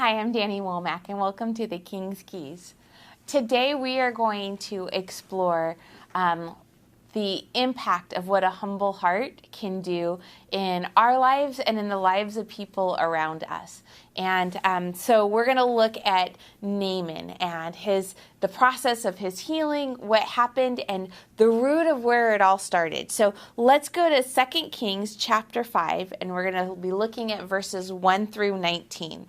Hi, I'm Dani Womack, and welcome to the King's Keys. Today we are going to explore the impact of what a humble heart can do in our lives and in the lives of people around us. And so we're going to look at Naaman and the process of his healing, what happened, and the root of where it all started. So let's go to 2 Kings chapter 5, and we're going to be looking at verses 1 through 19.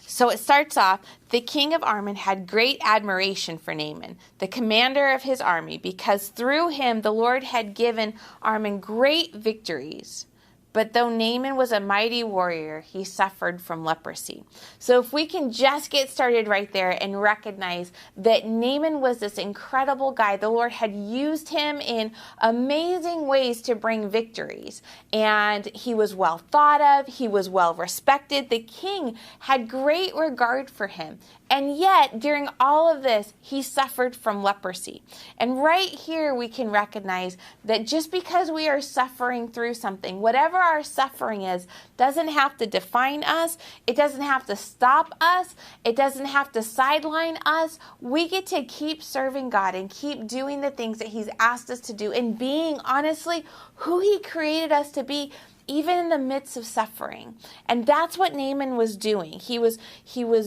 So it starts off, the king of Aram had great admiration for Naaman, the commander of his army, because through him the Lord had given Aram great victories. But though Naaman was a mighty warrior, he suffered from leprosy. So if we can just get started right there and recognize that Naaman was this incredible guy, the Lord had used him in amazing ways to bring victories. And he was well thought of, he was well respected. The king had great regard for him. And yet, during all of this, he suffered from leprosy. And right here, we can recognize that just because we are suffering through something, whatever our suffering is, doesn't have to define us. It doesn't have to stop us. It doesn't have to sideline us. We get to keep serving God and keep doing the things that He's asked us to do and being, honestly, who He created us to be, even in the midst of suffering. And that's what Naaman was doing. He was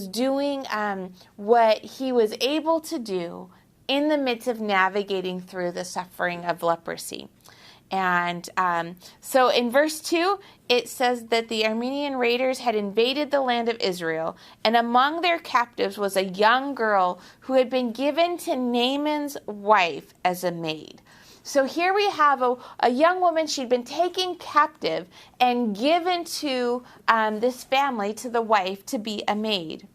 doing what he was able to do in the midst of navigating through the suffering of leprosy. And so in verse 2, it says that the Aramean raiders had invaded the land of Israel, and among their captives was a young girl who had been given to Naaman's wife as a maid. So here we have a young woman. She'd been taken captive and given to this family, to the wife, to be a maid.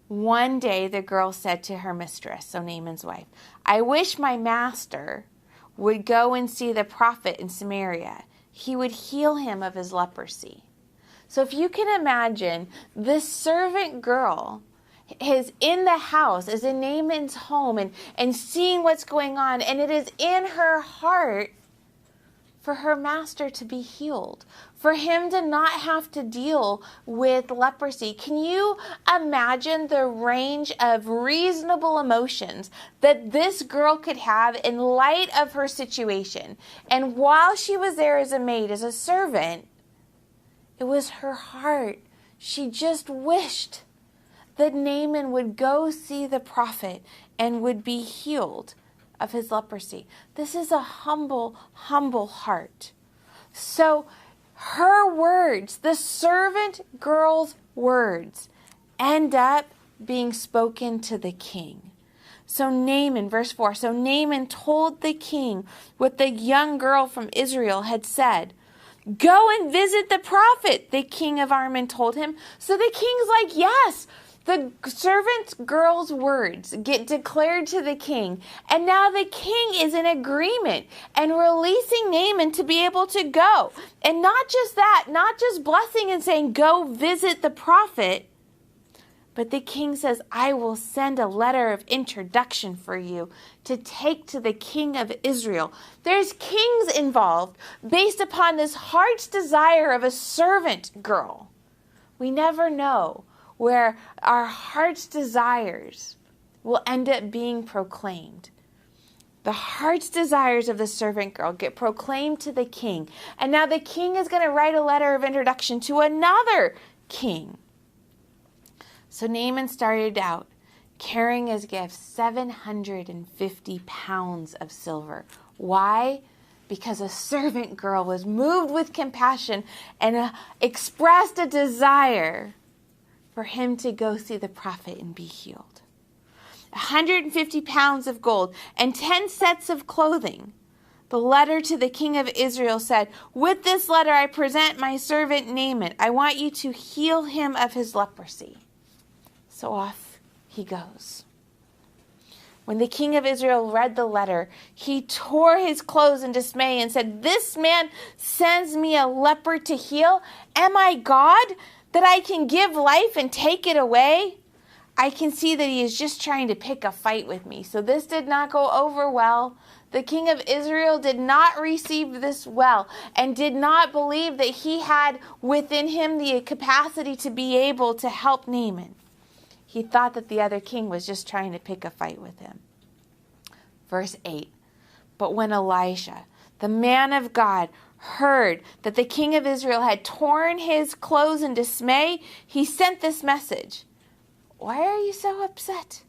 One day the girl said to her mistress, so Naaman's wife, "I wish my master would go and see the prophet in Samaria. He would heal him of his leprosy." So if you can imagine, this servant girl is in the house, is in Naaman's home, and seeing what's going on, and it is in her heart for her master to be healed, for him to not have to deal with leprosy. Can you imagine the range of reasonable emotions that this girl could have in light of her situation? And while she was there as a maid, as a servant, it was her heart. She just wished that Naaman would go see the prophet and would be healed of his leprosy. This is a humble, humble heart. So her words, the servant girl's words, end up being spoken to the king. So Naaman, verse 4, so Naaman told the king what the young girl from Israel had said. "Go and visit the prophet," the king of Aram told him. So the king's like, yes. The servant girl's words get declared to the king, and now the king is in agreement and releasing Naaman to be able to go. And not just that, not just blessing and saying, "Go visit the prophet," but the king says, "I will send a letter of introduction for you to take to the king of Israel." There's kings involved based upon this heart's desire of a servant girl. We never know where our heart's desires will end up being proclaimed. The heart's desires of the servant girl get proclaimed to the king. And now the king is going to write a letter of introduction to another king. So Naaman started out carrying as gifts 750 pounds of silver. Why? Because a servant girl was moved with compassion and expressed a desire for him to go see the prophet and be healed. 150 pounds of gold and 10 sets of clothing. The letter to the king of Israel said, "With this letter I present my servant Naaman. I want you to heal him of his leprosy." So off he goes. When the king of Israel read the letter, he tore his clothes in dismay and said, "This man sends me a leper to heal. Am I God, that I can give life and take it away?" I can see that he is just trying to pick a fight with me. So this did not go over well. The king of Israel did not receive this well and did not believe that he had within him the capacity to be able to help Naaman. He thought that the other king was just trying to pick a fight with him. Verse 8, but when Elisha, the man of God, heard that the king of Israel had torn his clothes in dismay, he sent this message. Why are you so upset?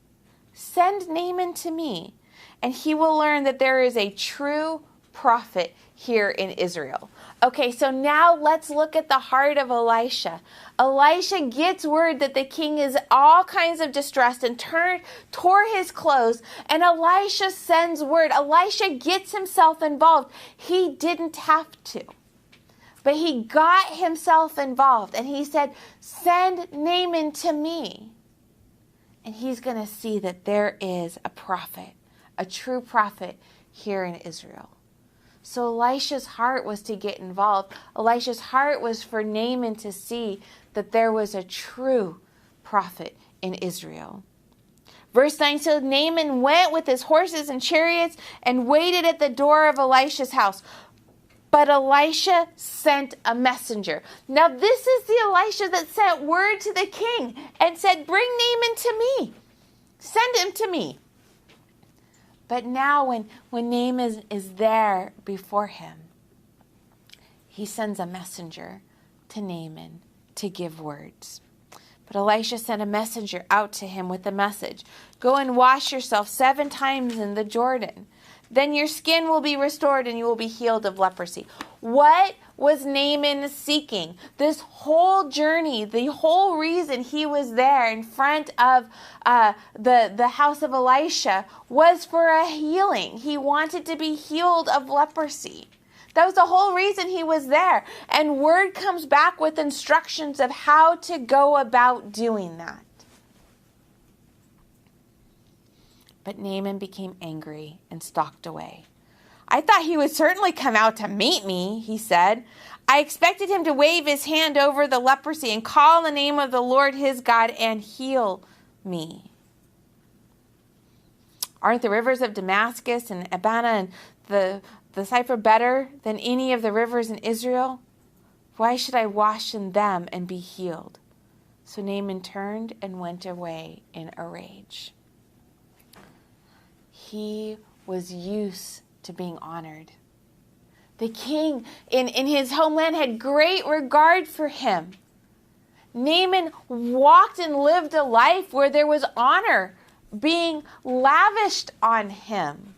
Send Naaman to me, and he will learn that there is a true prophet here in Israel. Okay, so now let's look at the heart of Elisha. Elisha gets word that the king is all kinds of distressed and tore his clothes, and Elisha sends word. Elisha gets himself involved. He didn't have to, but he got himself involved, and he said, send Naaman to me. And he's going to see that there is a prophet, a true prophet here in Israel. So Elisha's heart was to get involved. Elisha's heart was for Naaman to see that there was a true prophet in Israel. Verse 9 says, Naaman went with his horses and chariots and waited at the door of Elisha's house. But Elisha sent a messenger. Now this is the Elisha that sent word to the king and said, bring Naaman to me. Send him to me. But now when Naaman is there before him, he sends a messenger to Naaman to give words. But Elisha sent a messenger out to him with a message. Go and wash yourself 7 times in the Jordan. Then your skin will be restored and you will be healed of leprosy. What was Naaman seeking? This whole journey, the whole reason he was there in front of the house of Elisha was for a healing. He wanted to be healed of leprosy. That was the whole reason he was there. And word comes back with instructions of how to go about doing that. But Naaman became angry and stalked away. I thought he would certainly come out to meet me, he said. I expected him to wave his hand over the leprosy and call on the name of the Lord his God and heal me. Aren't the rivers of Damascus and Abana and the Cypher better than any of the rivers in Israel? Why should I wash in them and be healed? So Naaman turned and went away in a rage. He was used to being honored. The king in his homeland had great regard for him. Naaman walked and lived a life where there was honor being lavished on him.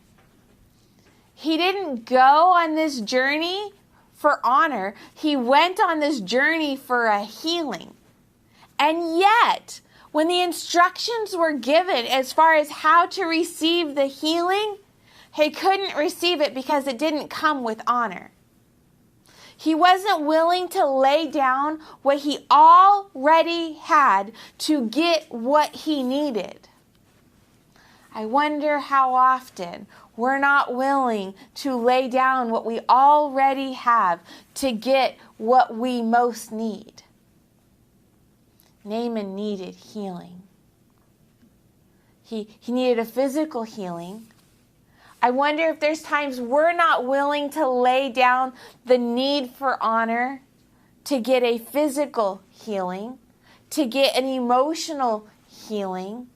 He didn't go on this journey for honor. He went on this journey for a healing. And yet, when the instructions were given as far as how to receive the healing, he couldn't receive it because it didn't come with honor. He wasn't willing to lay down what he already had to get what he needed. I wonder how often we're not willing to lay down what we already have to get what we most need. Naaman needed healing. He needed a physical healing. I wonder if there's times we're not willing to lay down the need for honor to get a physical healing, to get an emotional healing.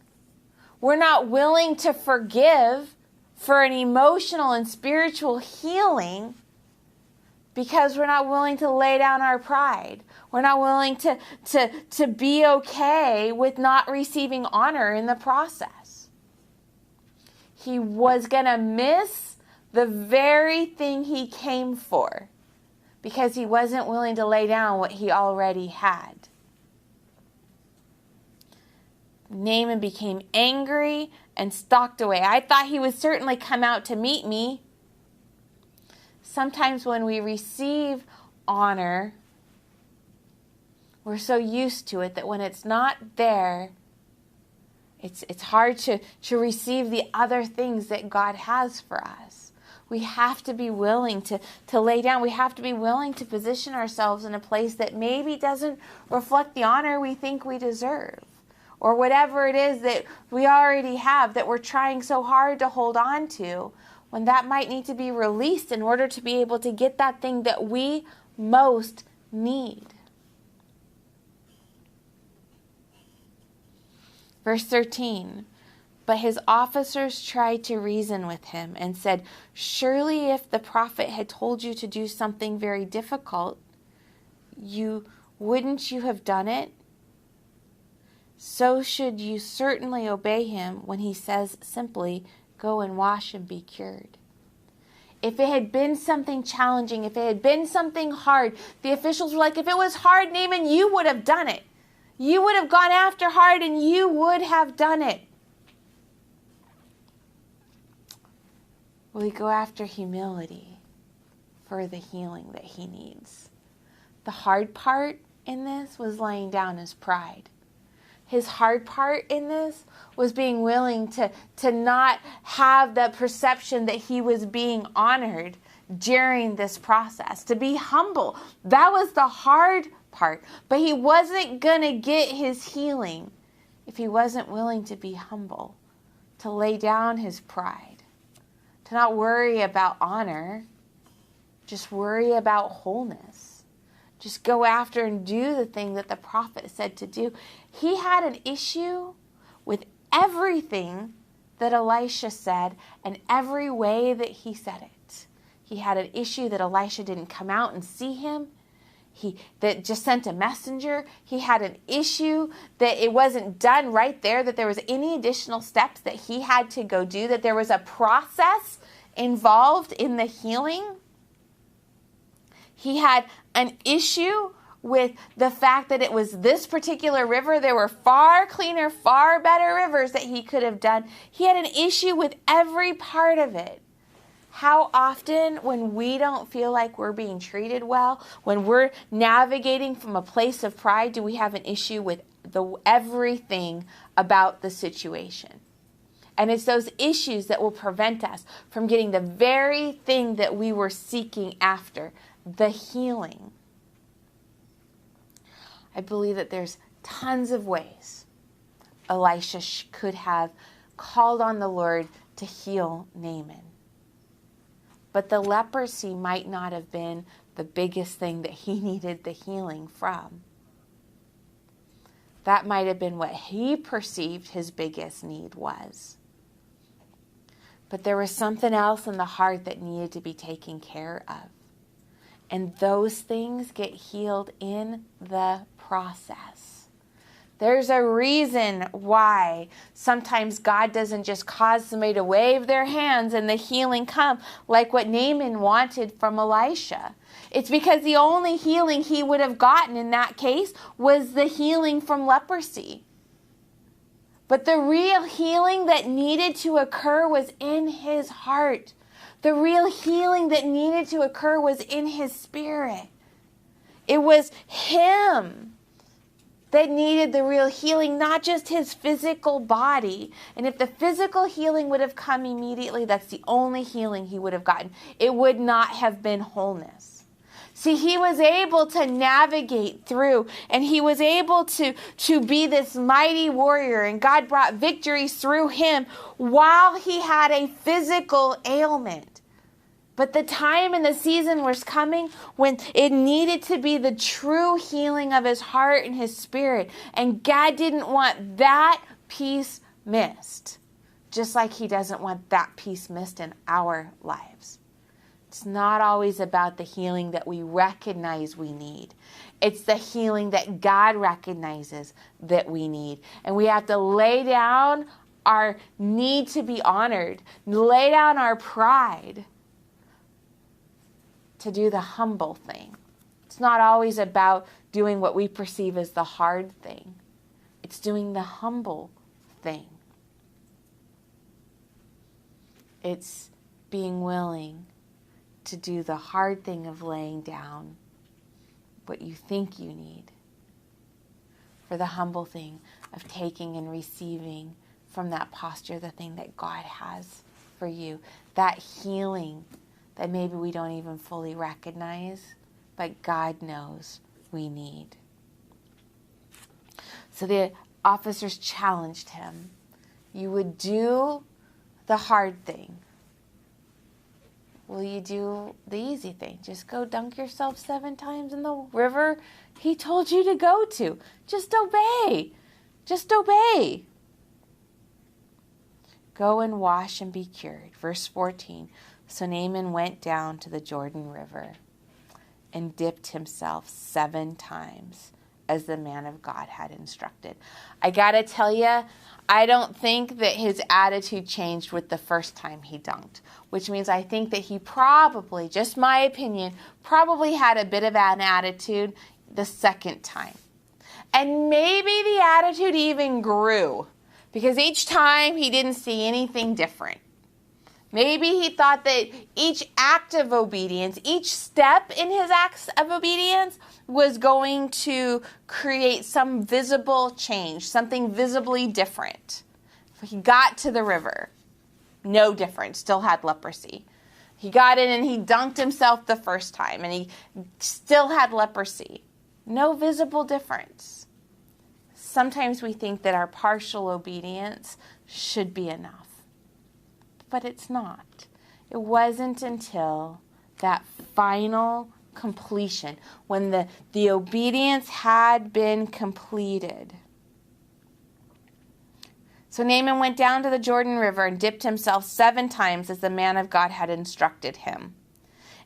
We're not willing to forgive for an emotional and spiritual healing because we're not willing to lay down our pride. We're not willing to be okay with not receiving honor in the process. He was going to miss the very thing he came for because he wasn't willing to lay down what he already had. Naaman became angry and stalked away. I thought he would certainly come out to meet me. Sometimes when we receive honor, we're so used to it that when it's not there, it's hard to receive the other things that God has for us. We have to be willing to lay down. We have to be willing to position ourselves in a place that maybe doesn't reflect the honor we think we deserve. Or whatever it is that we already have that we're trying so hard to hold on to. when that might need to be released in order to be able to get that thing that we most need. Verse 13, but his officers tried to reason with him and said, surely if the prophet had told you to do something very difficult, wouldn't you have done it? So should you certainly obey him when he says simply, go and wash and be cured. If it had been something challenging, if it had been something hard, the officials were like, if it was hard, Naaman, you would have done it. You would have gone after hard and you would have done it. Will he go after humility for the healing that he needs? The hard part in this was laying down his pride. His hard part in this was being willing to not have the perception that he was being honored during this process, to be humble. That was the hard part. But he wasn't going to get his healing if he wasn't willing to be humble, to lay down his pride, to not worry about honor, just worry about wholeness. Just go after and do the thing that the prophet said to do. He had an issue with everything that Elisha said and every way that he said it. He had an issue that Elisha didn't come out and see him. That just sent a messenger. He had an issue that it wasn't done right there, that there was any additional steps that he had to go do, that there was a process involved in the healing. He had an issue with the fact that it was this particular river. There were far cleaner, far better rivers that he could have done. He had an issue with every part of it. How often when we don't feel like we're being treated well, when we're navigating from a place of pride, do we have an issue with everything about the situation? And it's those issues that will prevent us from getting the very thing that we were seeking after, the healing. I believe that there's tons of ways Elisha could have called on the Lord to heal Naaman. But the leprosy might not have been the biggest thing that he needed the healing from. That might have been what he perceived his biggest need was. But there was something else in the heart that needed to be taken care of. And those things get healed in the process. There's a reason why sometimes God doesn't just cause somebody to wave their hands and the healing come, like what Naaman wanted from Elisha. It's because the only healing he would have gotten in that case was the healing from leprosy. But the real healing that needed to occur was in his heart. The real healing that needed to occur was in his spirit. It was him that needed the real healing, not just his physical body. And if the physical healing would have come immediately, that's the only healing he would have gotten. It would not have been wholeness. See, he was able to navigate through, and he was able to be this mighty warrior, and God brought victories through him while he had a physical ailment. But the time and the season was coming when it needed to be the true healing of his heart and his spirit. And God didn't want that piece missed, just like he doesn't want that piece missed in our lives. It's not always about the healing that we recognize we need. It's the healing that God recognizes that we need. And we have to lay down our need to be honored, lay down our pride, to do the humble thing. It's not always about doing what we perceive as the hard thing. It's doing the humble thing. It's being willing to do the hard thing of laying down what you think you need for the humble thing of taking and receiving from that posture the thing that God has for you, that healing that maybe we don't even fully recognize, but God knows we need. So the officers challenged him. You would do the hard thing will you do the easy thing? Just go dunk yourself 7 times in the river he told you to go to. Just obey. Just obey. Go and wash and be cured. Verse 14. So Naaman went down to the Jordan River and dipped himself 7 times as the man of God had instructed. I gotta tell you, I don't think that his attitude changed with the first time he dunked, which means I think that he probably, just my opinion, probably had a bit of an attitude the second time. And maybe the attitude even grew because each time he didn't see anything different. Maybe he thought that each act of obedience, each step in his acts of obedience was going to create some visible change, something visibly different. He got to the river, no different, still had leprosy. He got in and he dunked himself the first time and he still had leprosy. No visible difference. Sometimes we think that our partial obedience should be enough. But it's not. It wasn't until that final completion, when the obedience had been completed. So Naaman went down to the Jordan River and dipped himself 7 times as the man of God had instructed him.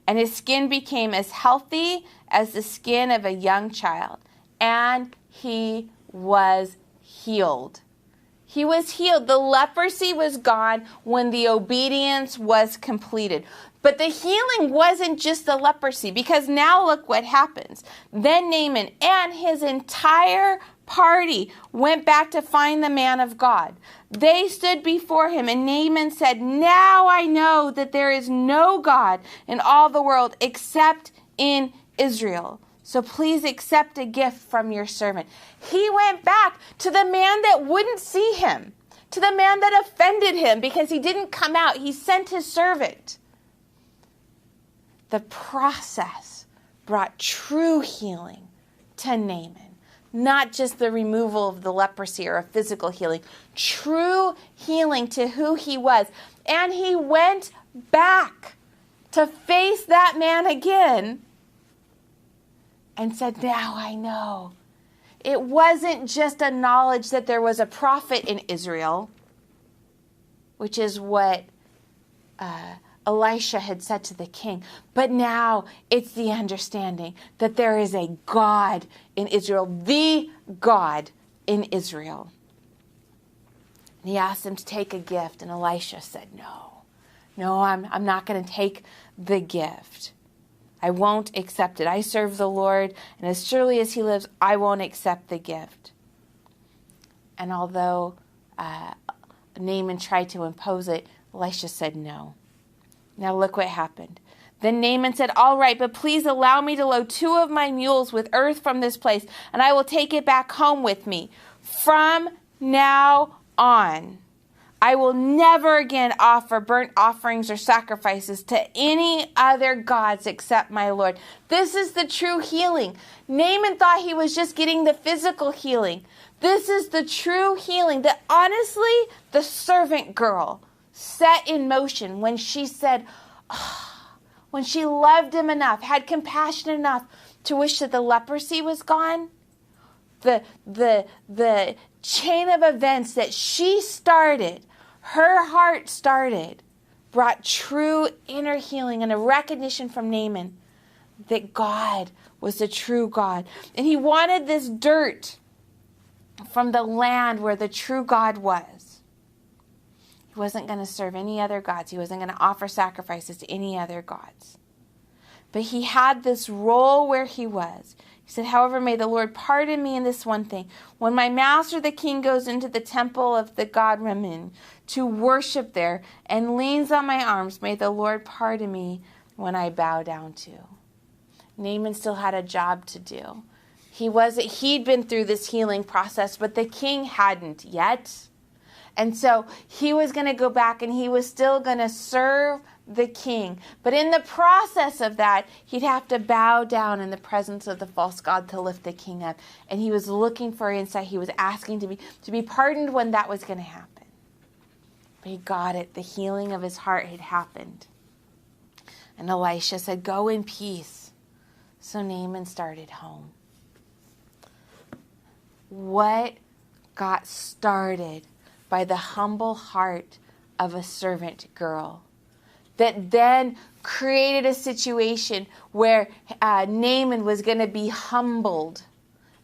And his skin became as healthy as the skin of a young child. And he was healed. He was healed. The leprosy was gone when the obedience was completed. But the healing wasn't just the leprosy, because now look what happens. Then Naaman and his entire party went back to find the man of God. They stood before him, and Naaman said, "Now I know that there is no God in all the world except in Israel. So please accept a gift from your servant." He went back to the man that wouldn't see him, to the man that offended him because he didn't come out. He sent his servant. The process brought true healing to Naaman. Not just the removal of the leprosy or a physical healing. True healing to who he was. And he went back to face that man again and said, "Now I know." It wasn't just a knowledge that there was a prophet in Israel, which is what Elisha had said to the king. But now it's the understanding that there is a God in Israel, the God in Israel. And he asked him to take a gift, and Elisha said, No, I'm not going to take the gift. I won't accept it. I serve the Lord, and as surely as he lives, I won't accept the gift. And although Naaman tried to impose it, Elisha said no. Now look what happened. Then Naaman said, "All right, but please allow me to load 2 of my mules with earth from this place, and I will take it back home with me. From now on, I will never again offer burnt offerings or sacrifices to any other gods except my Lord." This is the true healing. Naaman thought he was just getting the physical healing. This is the true healing that honestly the servant girl set in motion when she said, when she loved him enough, had compassion enough to wish that the leprosy was gone. The chain of events that she started, her heart started, brought true inner healing and a recognition from Naaman that God was the true God. And he wanted this dirt from the land where the true God was. He wasn't going to serve any other gods. He wasn't going to offer sacrifices to any other gods. But he had this role where he was. He said, "However, may the Lord pardon me in this one thing. When my master the king goes into the temple of the god Rimmon to worship there and leans on my arms, may the Lord pardon me when I bow down to." Naaman still had a job to do. He'd been through this healing process, but the king hadn't yet. And so he was going to go back and he was still going to serve the king. But in the process of that, he'd have to bow down in the presence of the false god to lift the king up. And he was looking for insight. He was asking to be pardoned when that was going to happen. But he got it. The healing of his heart had happened. And Elisha said, "Go in peace." So Naaman started home. What got started by the humble heart of a servant girl that then created a situation where Naaman was going to be humbled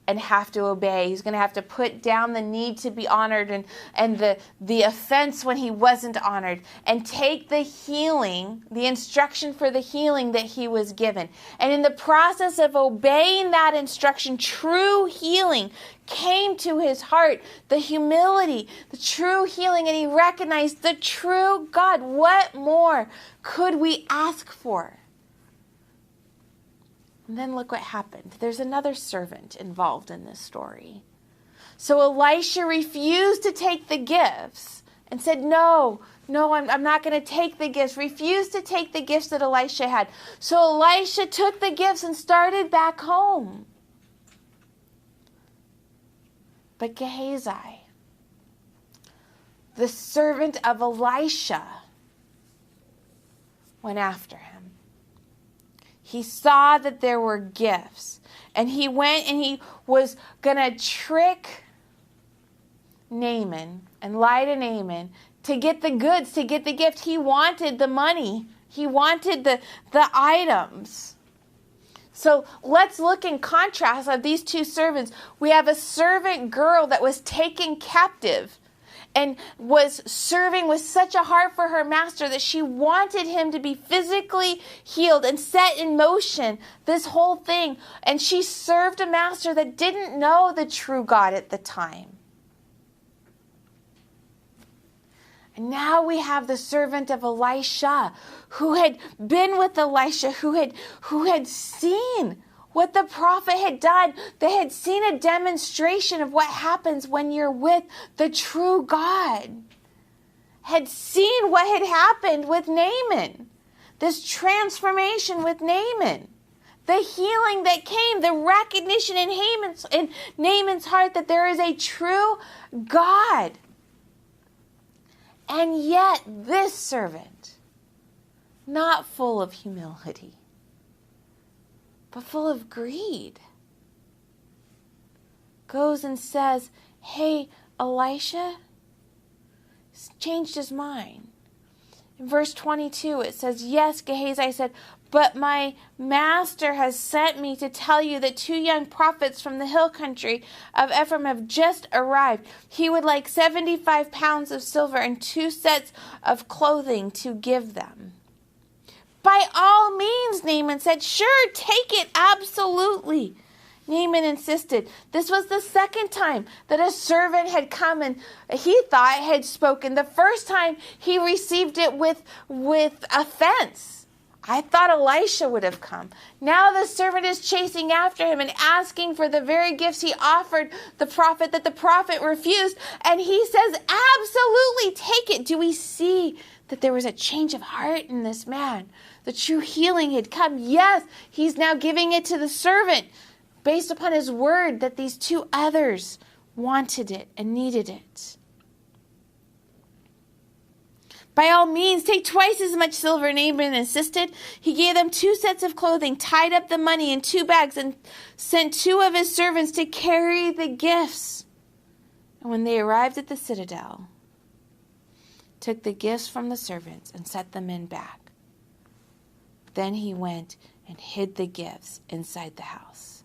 and have to obey. He's going to have to put down the need to be honored and the offense when he wasn't honored, and take the healing, the instruction for the healing that he was given. And in the process of obeying that instruction, true healing came to his heart, the humility, the true healing, and he recognized the true God. What more could we ask for? And then look what happened. There's another servant involved in this story. So Elisha refused to take the gifts and said, no, I'm not going to take the gifts. Refused to take the gifts that Elisha had. So Elisha took the gifts and started back home. But Gehazi, the servant of Elisha, went after him. He saw that there were gifts, and he went and he was going to trick Naaman and lie to Naaman to get the goods, to get the gift. He wanted the money. He wanted the items. So let's look in contrast of these two servants. We have a servant girl that was taken captive and was serving with such a heart for her master that she wanted him to be physically healed and set in motion this whole thing. And she served a master that didn't know the true God at the time. And now we have the servant of Elisha who had been with Elisha, who had seen what the prophet had done. They had seen a demonstration of what happens when you're with the true God. Had seen what had happened with Naaman. This transformation with Naaman. The healing that came. The recognition in Naaman's heart that there is a true God. And yet this servant, not full of humility, but full of greed, goes and says, "Hey, Elisha," changed his mind. In verse 22, it says, "Yes," Gehazi said, "but my master has sent me to tell you that 2 young prophets from the hill country of Ephraim have just arrived. He would like 75 pounds of silver and 2 sets of clothing to give them." "By all means," Naaman said. "Sure, take it, absolutely." Naaman insisted. This was the second time that a servant had come and he thought had spoken. The first time he received it with offense. I thought Elisha would have come. Now the servant is chasing after him and asking for the very gifts he offered the prophet that the prophet refused. And he says, absolutely, take it. Do we see that there was a change of heart in this man? The true healing had come. Yes, he's now giving it to the servant based upon his word that these 2 others wanted it and needed it. "By all means, take twice as much silver," Naaman insisted. He gave them 2 sets of clothing, tied up the money in 2 bags, and sent 2 of his servants to carry the gifts. And when they arrived at the citadel, took the gifts from the servants and set them in back. Then he went and hid the gifts inside the house.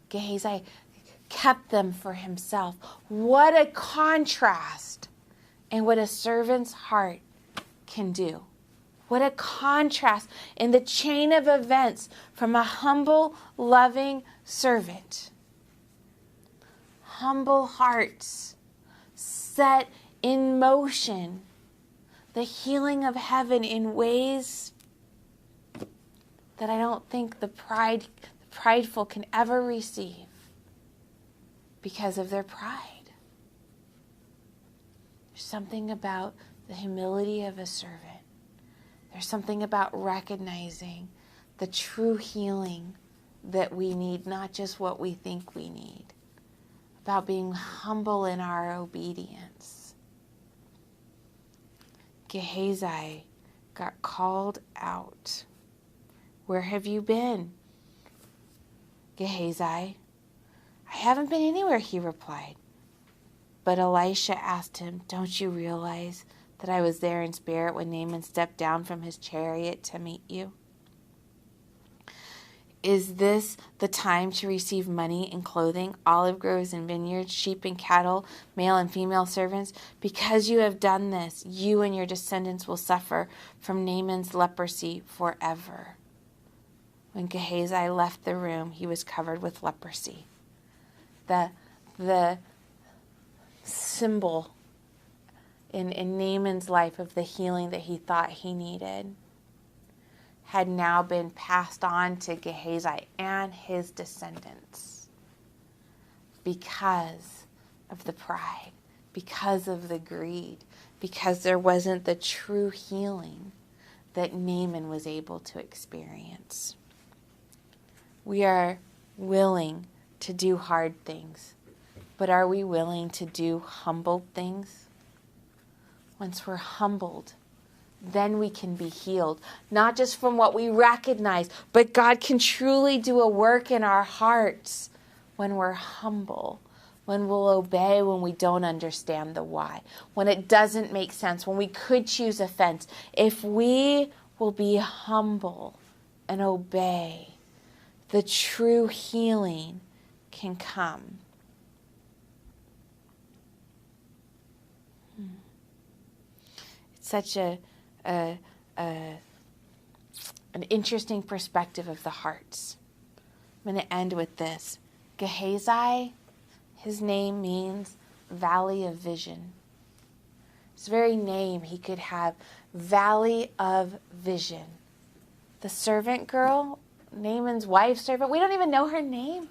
Gehazi kept them for himself. What a contrast, and what a servant's heart can do. What a contrast in the chain of events from a humble, loving servant. Humble hearts set in motion the healing of heaven in ways that I don't think the prideful can ever receive because of their pride. There's something about the humility of a servant. There's something about recognizing the true healing that we need, not just what we think we need. About being humble in our obedience. Gehazi got called out. Where have you been, Gehazi? I haven't been anywhere, he replied. But Elisha asked him, don't you realize that I was there in spirit when Naaman stepped down from his chariot to meet you? Is this the time to receive money and clothing, olive groves and vineyards, sheep and cattle, male and female servants? Because you have done this, you and your descendants will suffer from Naaman's leprosy forever. When Gehazi left the room, he was covered with leprosy. The symbol in Naaman's life of the healing that he thought he needed had now been passed on to Gehazi and his descendants because of the pride, because of the greed, because there wasn't the true healing that Naaman was able to experience. We are willing to do hard things, but are we willing to do humbled things? Once we're humbled, then we can be healed, not just from what we recognize, but God can truly do a work in our hearts when we're humble, when we'll obey when we don't understand the why, when it doesn't make sense, when we could choose offense. If we will be humble and obey, the true healing can come. It's such an interesting perspective of the hearts. I'm going to end with this. Gehazi, his name means Valley of Vision. His very name, he could have Valley of Vision. The servant girl, Naaman's wife's servant, we don't even know her name.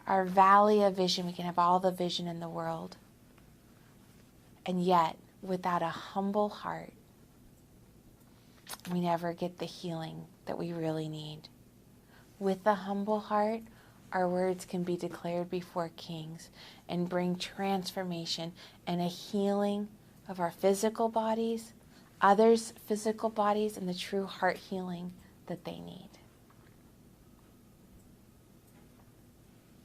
Our Valley of Vision, we can have all the vision in the world. And yet, without a humble heart, we never get the healing that we really need. With a humble heart, our words can be declared before kings and bring transformation and a healing of our physical bodies, others' physical bodies, and the true heart healing that they need.